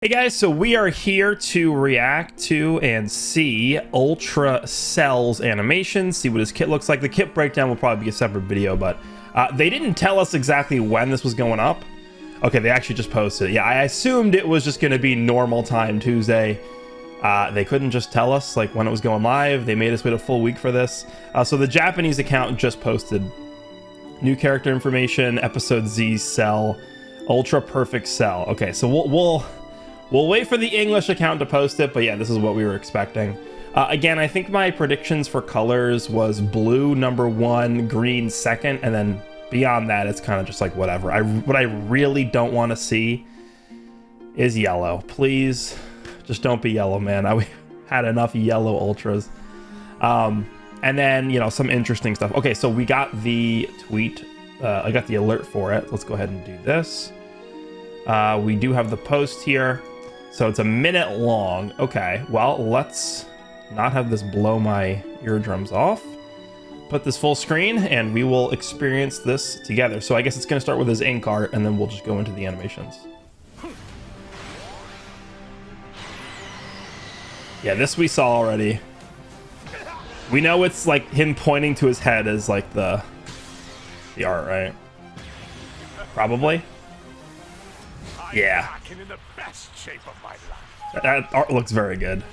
Hey guys, so we are here to react to and see Ultra Cell's animation, see what his kit looks like. The kit breakdown will probably be a separate video, but they didn't tell us exactly when this was going up. Okay, they actually just posted it. Yeah, I assumed it was just going to be normal time Tuesday. They couldn't just tell us like when it was going live. They made us wait a full week for this. So the Japanese account just posted new character information, episode Z Cell, Ultra Perfect Cell. Okay, so we'll wait for the English account to post it, but yeah, this is what we were expecting. Again, I think my predictions for colors was blue #1, green second, and then beyond that, it's kind of just like whatever. What I really don't want to see is yellow. Please, just don't be yellow, man. We had enough yellow ultras. And then, you know, some interesting stuff. Okay, so we got the tweet. I got the alert for it. Let's go ahead and do this. We do have the post here. So it's a minute long. Okay, well, let's not have this blow my eardrums off. Put this full screen and we will experience this together. So I guess it's going to start with his ink art and then we'll just go into the animations. Yeah, this we saw already. We know it's like him pointing to his head as like the art, right? Probably. Yeah. In the best shape of my life. That art looks very good.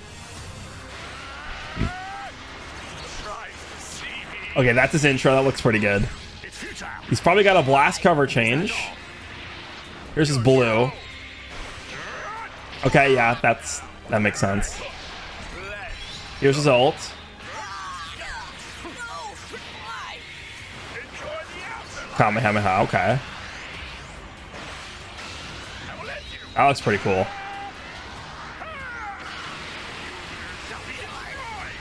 Okay, that's his intro. That looks pretty good. He's probably got a blast cover change. Here's his blue. Okay, yeah, that makes sense. Here's his ult. Kamehameha, okay. That looks pretty cool.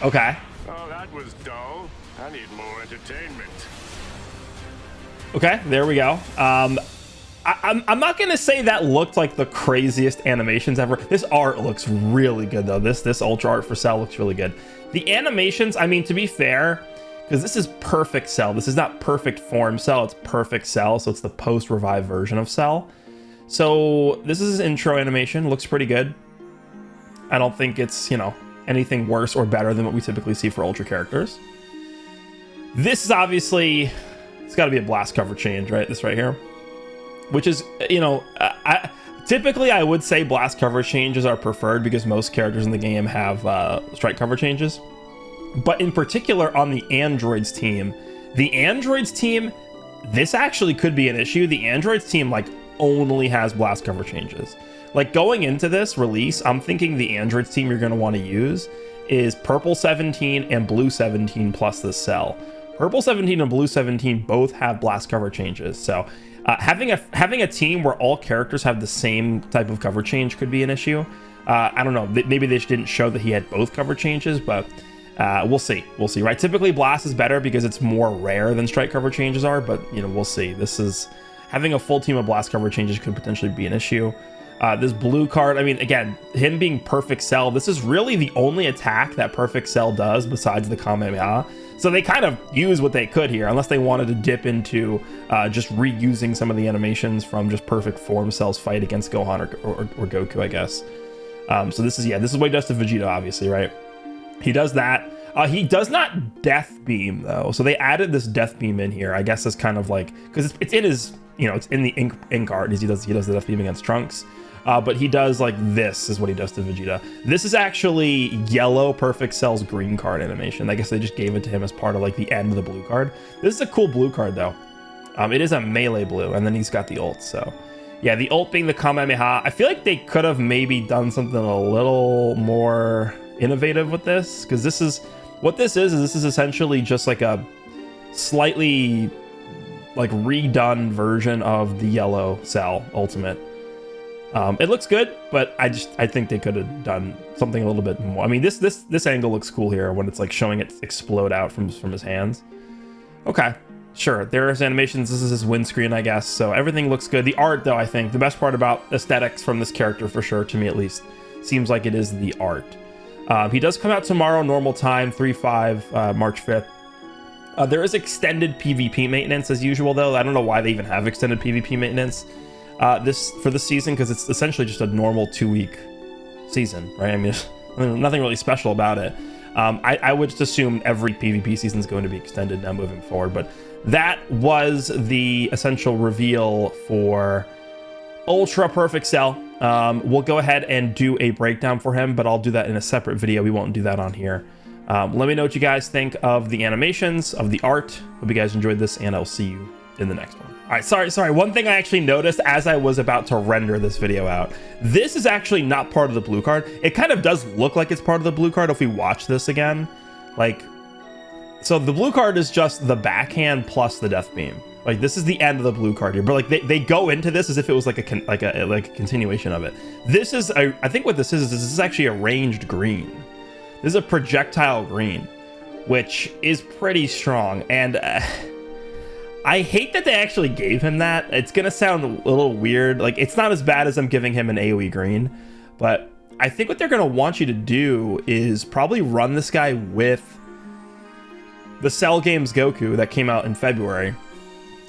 Okay. Oh, that was dull. I need more entertainment. Okay, there we go. I'm not gonna say that looked like the craziest animations ever. This art looks really good though. This Ultra art for Cell looks really good. The animations, I mean, to be fair, because this is Perfect Cell. This is not Perfect Form Cell. It's Perfect Cell. So it's the post-revive version of Cell. So this is his intro animation. Looks pretty good. I don't think it's, you know, anything worse or better than what we typically see for Ultra characters. This is obviously, it's got to be a blast cover change, right? This right here, which is, you know, typically I would say blast cover changes are preferred because most characters in the game have strike cover changes. But in particular on the androids team, this actually could be an issue. The androids team like only has blast cover changes. Like going into this release, I'm thinking the androids team you're going to want to use is purple 17 and blue 17 plus the Cell. Purple 17 and blue 17 both have blast cover changes. So having a team where all characters have the same type of cover change could be an issue. I don't know. Maybe they just didn't show that he had both cover changes, but we'll see. We'll see, right? Typically blast is better because it's more rare than strike cover changes are, but you know, we'll see. This is having a full team of blast cover changes could potentially be an issue. This blue card, I mean, again, him being Perfect Cell, this is really the only attack that Perfect Cell does besides the Kamehameha. So they kind of use what they could here, unless they wanted to dip into just reusing some of the animations from just Perfect Form Cell's fight against Gohan or Goku, I guess. So this is what he does to Vegeta, obviously, right? He does that. He does not Death Beam, though. So they added this Death Beam in here, I guess, as kind of like, because it's in his, you know, it's in the ink art. He does the Death Beam against Trunks. But he does like this is what he does to Vegeta. This is actually yellow Perfect Cell's green card animation. I guess they just gave it to him as part of like the end of the blue card. This is a cool blue card though. It is a melee blue, and then he's got the ult. So yeah, the ult being the Kamehameha. I feel like they could have maybe done something a little more innovative with this, because this is essentially just like a slightly like redone version of the yellow Cell Ultimate. It looks good, but I think they could have done something a little bit more. I mean, this angle looks cool here when it's like showing it explode out from his hands. Okay, sure. There's animations. This is his windscreen, I guess. So everything looks good. The art, though, I think the best part about aesthetics from this character, for sure, to me at least, seems like it is the art. He does come out tomorrow, normal time, 3/5, March 5th. There is extended PvP maintenance as usual, though. I don't know why they even have extended PvP maintenance. this season, because it's essentially just a normal 2-week season, right? I mean, nothing really special about it. I would just assume every PvP season is going to be extended now moving forward, but that was the essential reveal for Ultra Perfect Cell. We'll go ahead and do a breakdown for him, but I'll do that in a separate video. We won't do that on here. Let me know what you guys think of the animations, of the art. Hope you guys enjoyed this, and I'll see you in the next one. All right, sorry. One thing I actually noticed as I was about to render this video out, this is actually not part of the blue card. It kind of does look like it's part of the blue card if we watch this again. Like, so the blue card is just the backhand plus the death beam. Like, this is the end of the blue card here, but like they go into this as if it was like a continuation of it. This is I think what this is actually a ranged green. This is a projectile green, which is pretty strong. And I hate that they actually gave him that. It's gonna sound a little weird. Like, it's not as bad as I'm giving him an AoE green, but I think what they're gonna want you to do is probably run this guy with the Cell Games Goku that came out in February.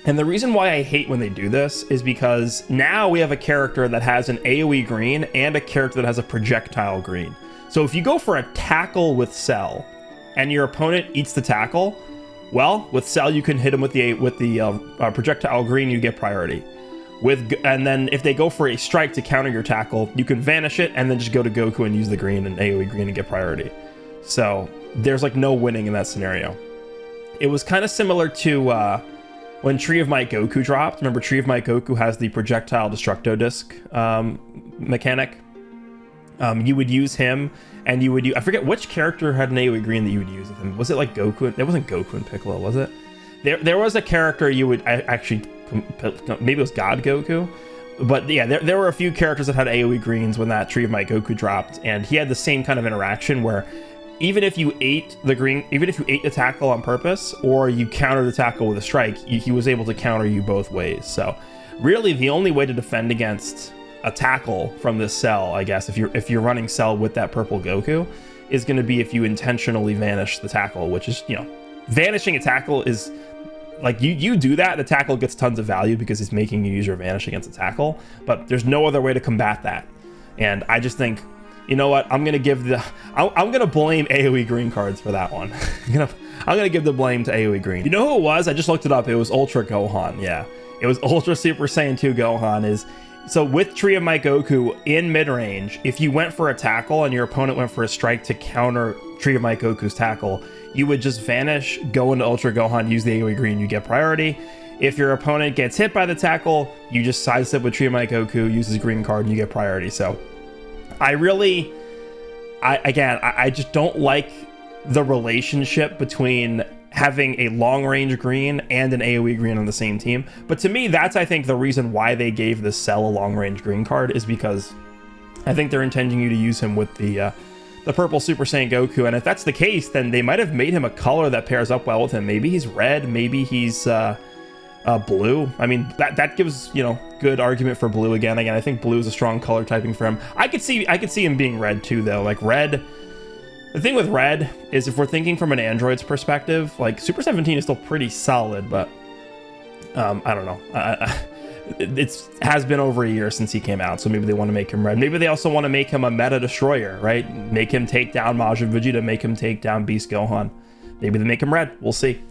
And the reason why I hate when they do this is because now we have a character that has an AoE green and a character that has a projectile green. So if you go for a tackle with Cell and your opponent eats the tackle, well, with Cell you can hit him with the projectile green, you get priority. And then if they go for a strike to counter your tackle, you can vanish it and then just go to Goku and use the green and AoE green and get priority. So there's like no winning in that scenario. It was kind of similar to when Tree of Might Goku dropped. Remember, Tree of Might Goku has the projectile destructo disc mechanic. You would use him, and you would use, I forget which character had an AoE green that you would use with him. Was it like Goku? It wasn't Goku and Piccolo, was it? There was a character you would actually, maybe it was God Goku. But yeah, there were a few characters that had AoE greens when that Tree of Might Goku dropped, and he had the same kind of interaction where even if you ate the green, even if you ate the tackle on purpose, or you countered the tackle with a strike, he was able to counter you both ways. So really the only way to defend against a tackle from this Cell, I guess, if you're running Cell with that purple Goku, is going to be if you intentionally vanish the tackle, which is, you know, vanishing a tackle is like, you do that, the tackle gets tons of value because it's making you use your vanish against the tackle, but there's no other way to combat that. And I just think, you know what? I'm gonna blame AoE green cards for that one. I'm gonna give the blame to AoE green. You know who it was? I just looked it up. It was Ultra Gohan. Yeah, it was Ultra Super Saiyan 2 Gohan. So with Tree of Might Goku in mid range, if you went for a tackle and your opponent went for a strike to counter Tree of Might Goku's tackle, you would just vanish, go into Ultra Gohan, use the AoE green, you get priority. If your opponent gets hit by the tackle, you just sidestep with Tree of Might Goku, use his green card, and you get priority. So I just don't like the relationship between having a long range green and an AoE green on the same team. But to me, that's, I think, the reason why they gave this Cell a long range green card, is because I think they're intending you to use him with the purple Super Saiyan Goku. And if that's the case, then they might have made him a color that pairs up well with him. Maybe he's red, maybe he's blue. I mean, that gives, you know, good argument for blue again. I think blue is a strong color typing for him. I could see him being red too, though. Like red, the thing with red is, if we're thinking from an Android's perspective, like Super 17 is still pretty solid, but I don't know. It has been over a year since he came out, so maybe they want to make him red. Maybe they also want to make him a meta destroyer, right? Make him take down Majin Vegeta, make him take down Beast Gohan. Maybe they make him red. We'll see.